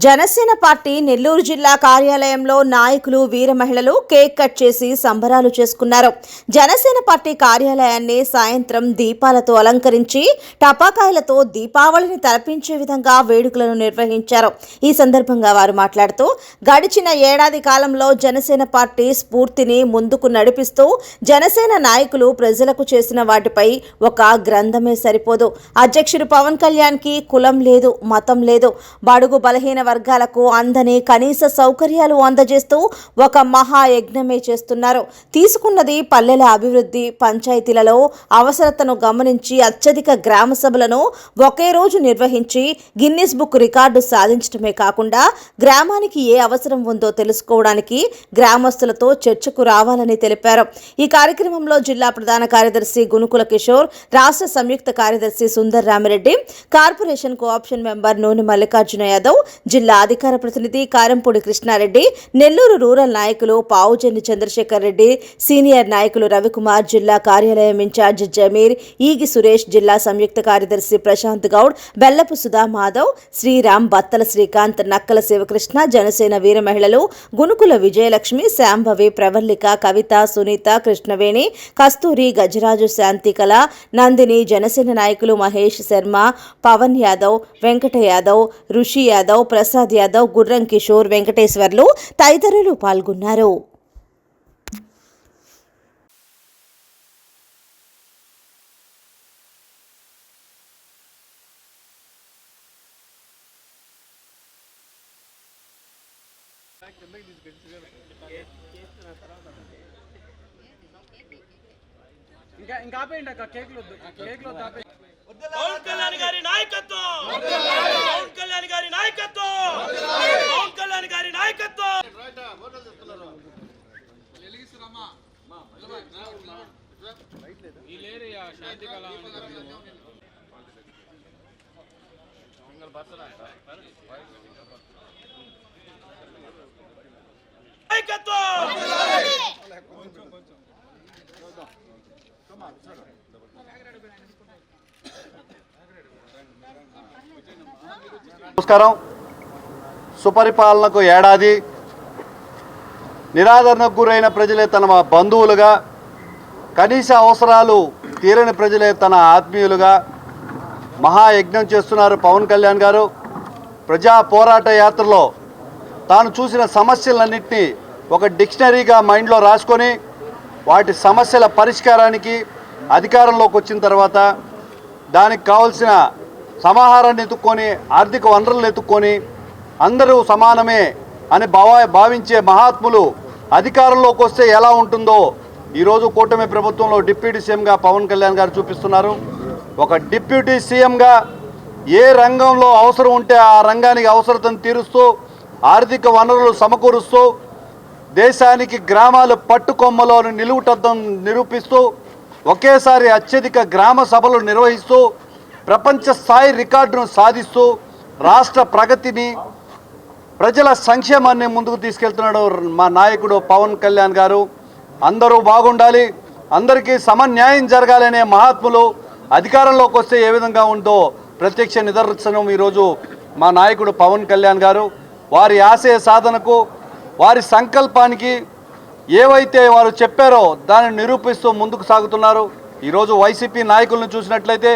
Janasena party Nellore జిల్లా కార్యాలయంలో నాయకులు వీర మహిళలు కేక్ కట్ చేసి సంబరాలు చేసుకున్నారు. జనసేన పార్టీ కార్యాలయాన్ని సాయంత్రం దీపాలతో అలంకరించి టపాకాయలతో దీపావళిని తలపించే విధంగా వేడుకలను నిర్వహించారు. ఈ సందర్భంగా వారు మాట్లాడుతూ గడిచిన ఏడాది కాలంలో జనసేన పార్టీ స్ఫూర్తిని ముందుకు నడిపిస్తూ జనసేన నాయకులు ప్రజలకు చేసిన వాటిపై ఒక గ్రంథమే సరిపోదు. అధ్యక్షుడు పవన్ కళ్యాణ్కి కులం లేదు, మతం లేదు, బడుగు బలహీన వర్గాలకు అందని కనీస సౌకర్యాలు అందజేస్తూ ఒక మహాయజ్ఞమే చేస్తున్నారు. తీసుకున్నది పల్లెల అభివృద్ధి, పంచాయతీలలో అవసరతను గమనించి అత్యధిక గ్రామ సభలను ఒకే రోజు నిర్వహించి గిన్నిస్ బుక్ రికార్డు సాధించడమే కాకుండా గ్రామానికి ఏ అవసరం ఉందో తెలుసుకోవడానికి గ్రామస్తులతో చర్చకు రావాలని తెలిపారు. ఈ కార్యక్రమంలో జిల్లా ప్రధాన కార్యదర్శి గునుకుల కిషోర్, రాష్ట్ర సంయుక్త కార్యదర్శి Sundar Ramireddy, corporation co-option member Nune Mallikarjuna Yadav, జిల్లా అధికార ప్రతినిధి కారంపూడి కృష్ణారెడ్డి, నెల్లూరు రూరల్ నాయకులు పావుజెన్ని చంద్రశేఖర్ రెడ్డి, సీనియర్ నాయకులు రవికుమార్, జిల్లా కార్యాలయం ఇన్ఛార్జ్ జమీర్, ఈగి సురేష్, జిల్లా సంయుక్త కార్యదర్శి ప్రశాంత్ గౌడ్, బెల్లపు సుధా మాధవ్, శ్రీరామ్, బత్తల శ్రీకాంత్, నక్కల శివకృష్ణ, జనసేన వీర మహిళలు గునుకుల విజయలక్ష్మి, శాంభవి, ప్రవల్లిక, కవిత, సునీత, కృష్ణవేణి, కస్తూరి, గజరాజు, శాంతికళ, నందిని, జనసేన నాయకులు మహేష్ శర్మ, పవన్ యాదవ్, వెంకట యాదవ్, ఋషి యాదవ్, ప్రసాద్ యాదవ్, గుర్రం కిషోర్, వెంకటేశ్వర్లు తదితరులు పాల్గొన్నారు. ఇంకా ఆపేయండి అక్క, కేక్లో ఆపేయండి. పవన్ కళ్యాణ్ గారి నాయకత్వం, పవన్ కళ్యాణ్ గారి నాయకత్వం, పవన్ కళ్యాణ్ గారి నాయకత్వం. నమస్కారం. సుపరిపాలనకు ఏడాది, నిరాదరణకు గురైన ప్రజలే తన బంధువులుగా, కనీస అవసరాలు తీరని ప్రజలే తన ఆత్మీయులుగా మహాయజ్ఞం చేస్తున్నారు పవన్ కళ్యాణ్ గారు. ప్రజా పోరాట యాత్రలో తాను చూసిన సమస్యలన్నింటినీ ఒక డిక్షనరీగా మైండ్లో రాసుకొని వాటి సమస్యల పరిష్కారానికి అధికారంలోకి వచ్చిన తర్వాత దానికి కావాల్సిన సమాహారాన్ని ఎత్తుక్కొని, ఆర్థిక వనరులను ఎత్తుక్కొని అందరూ సమానమే అని భావించే మహాత్ములు అధికారంలోకి వస్తే ఎలా ఉంటుందో ఈరోజు కూటమి ప్రభుత్వంలో డిప్యూటీ సీఎంగా పవన్ కళ్యాణ్ గారు చూపిస్తున్నారు. ఒక డిప్యూటీ సీఎంగా ఏ రంగంలో అవసరం ఉంటే ఆ రంగానికి అవసరతను తీరుస్తూ, ఆర్థిక వనరులు సమకూరుస్తూ, దేశానికి గ్రామాలు పట్టుకొమ్మలో నిలువుటద్దం నిరూపిస్తూ, ఒకేసారి అత్యధిక గ్రామ సభలు నిర్వహిస్తూ, ప్రపంచ స్థాయి రికార్డును సాధిస్తూ, రాష్ట్ర ప్రగతిని, ప్రజల సంక్షేమాన్ని ముందుకు తీసుకెళ్తున్నాడు మా నాయకుడు పవన్ కళ్యాణ్ గారు. అందరూ బాగుండాలి, అందరికీ సమన్యాయం జరగాలనే మహాత్ములు అధికారంలోకి వస్తే ఏ విధంగా ఉందో ప్రత్యక్ష నిదర్శనం ఈరోజు మా నాయకుడు పవన్ కళ్యాణ్ గారు. వారి ఆశయ సాధనకు, వారి సంకల్పానికి ఏవైతే వారు చెప్పారో దాన్ని నిరూపిస్తూ ముందుకు సాగుతున్నారు. ఈరోజు వైసీపీ నాయకులను చూసినట్లయితే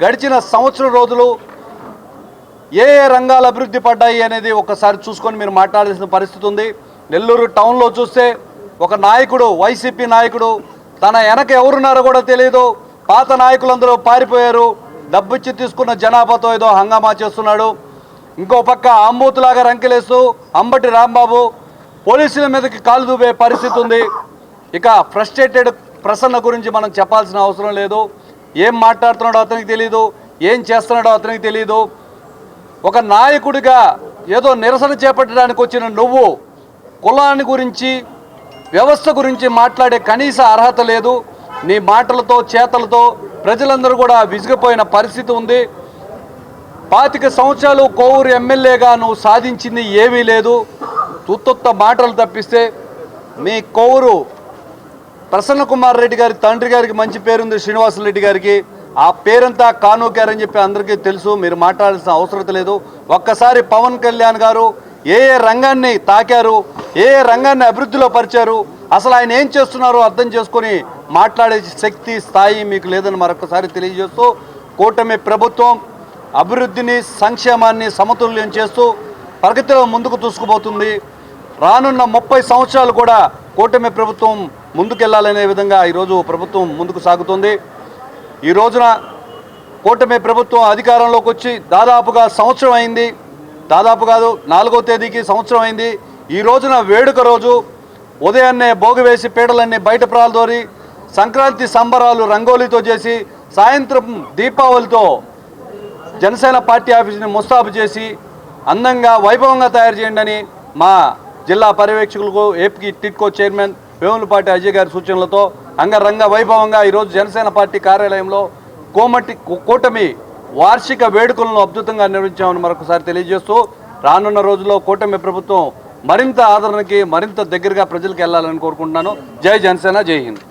గడిచిన సంవత్సరం రోజులు ఏ రంగాలు అభివృద్ధి పడ్డాయి అనేది ఒకసారి చూసుకొని మీరు మాట్లాడాల్సిన పరిస్థితి ఉంది. నెల్లూరు టౌన్లో చూస్తే ఒక నాయకుడు, వైసీపీ నాయకుడు, తన వెనక ఎవరున్నారో కూడా తెలియదు, పాత నాయకులందరూ పారిపోయారు, డబ్బిచ్చి తీసుకున్న జనాభాతో ఏదో హంగామా చేస్తున్నాడు. ఇంకో పక్క అంబూతులాగా రంకెలేస్తూ అంబటి రాంబాబు పోలీసుల మీదకి కాలు దూపే పరిస్థితి ఉంది. ఇక ఫ్రస్ట్రేటెడ్ ప్రసన్న గురించి మనం చెప్పాల్సిన అవసరం లేదు. ఏం మాట్లాడుతున్నాడో అతనికి తెలియదు, ఏం చేస్తున్నాడో అతనికి తెలియదు. ఒక నాయకుడిగా ఏదో నిరసన చేపట్టడానికి వచ్చిన నువ్వు కులాన్ని గురించి, వ్యవస్థ గురించి మాట్లాడే కనీస అర్హత లేదు. నీ మాటలతో, చేతలతో ప్రజలందరూ కూడా విసిగిపోయిన పరిస్థితి ఉంది. 25 సంవత్సరాలు కోవూరు ఎమ్మెల్యేగా నువ్వు సాధించింది ఏమీ లేదు. తుత్తొత్త మాటలు తప్పిస్తే మీ కోవూరు ప్రసన్న కుమార్ రెడ్డి గారి తండ్రి గారికి మంచి పేరుంది, శ్రీనివాసరెడ్డి గారికి. ఆ పేరంతా కానూకారని చెప్పి అందరికీ తెలుసు, మీరు మాట్లాడాల్సిన అవసరం లేదు. ఒక్కసారి పవన్ కళ్యాణ్ గారు ఏ రంగాన్ని తాకారు, ఏ రంగాన్ని అభివృద్ధిలో పరిచారు, అసలు ఆయన ఏం చేస్తున్నారో అర్థం చేసుకొని మాట్లాడే శక్తి స్థాయి మీకు లేదని మరొకసారి తెలియజేస్తూ, కూటమి ప్రభుత్వం అభివృద్ధిని సంక్షేమాన్ని సమతుల్యం చేస్తూ ప్రగతిలో ముందుకు దూసుకుపోతుంది. రానున్న 30 సంవత్సరాలు కూడా కూటమి ప్రభుత్వం ముందుకెళ్లాలనే విధంగా ఈరోజు ప్రభుత్వం ముందుకు సాగుతుంది. ఈ రోజున కూటమి ప్రభుత్వం అధికారంలోకి వచ్చి దాదాపుగా సంవత్సరం అయింది, దాదాపు కాదు 4వ తేదీకి సంవత్సరం అయింది. ఈ రోజున వేడుక రోజు ఉదయాన్నే భోగి వేసి పీటలన్నీ బయట ప్రాలదోరి సంక్రాంతి సంబరాలు రంగోలీతో చేసి సాయంత్రం దీపావళితో జనసేన పార్టీ ఆఫీస్ని ముస్తాబు చేసి అందంగా వైభవంగా తయారు చేయండి అని మా జిల్లా పర్యవేక్షకులకు ఏపీ టిట్కో చైర్మన్ వేములపాటి అజయ్ గారి సూచనలతో అంగరంగ వైభవంగా ఈరోజు జనసేన పార్టీ కార్యాలయంలో కూటమి వార్షిక వేడుకలను అద్భుతంగా నిర్వహించామని మరొకసారి తెలియజేస్తూ, రానున్న రోజుల్లో కూటమి ప్రభుత్వం మరింత ఆదరణకి మరింత దగ్గరగా ప్రజలకు వెళ్ళాలని కోరుకుంటున్నాను. జై జనసేన, జై హింద్.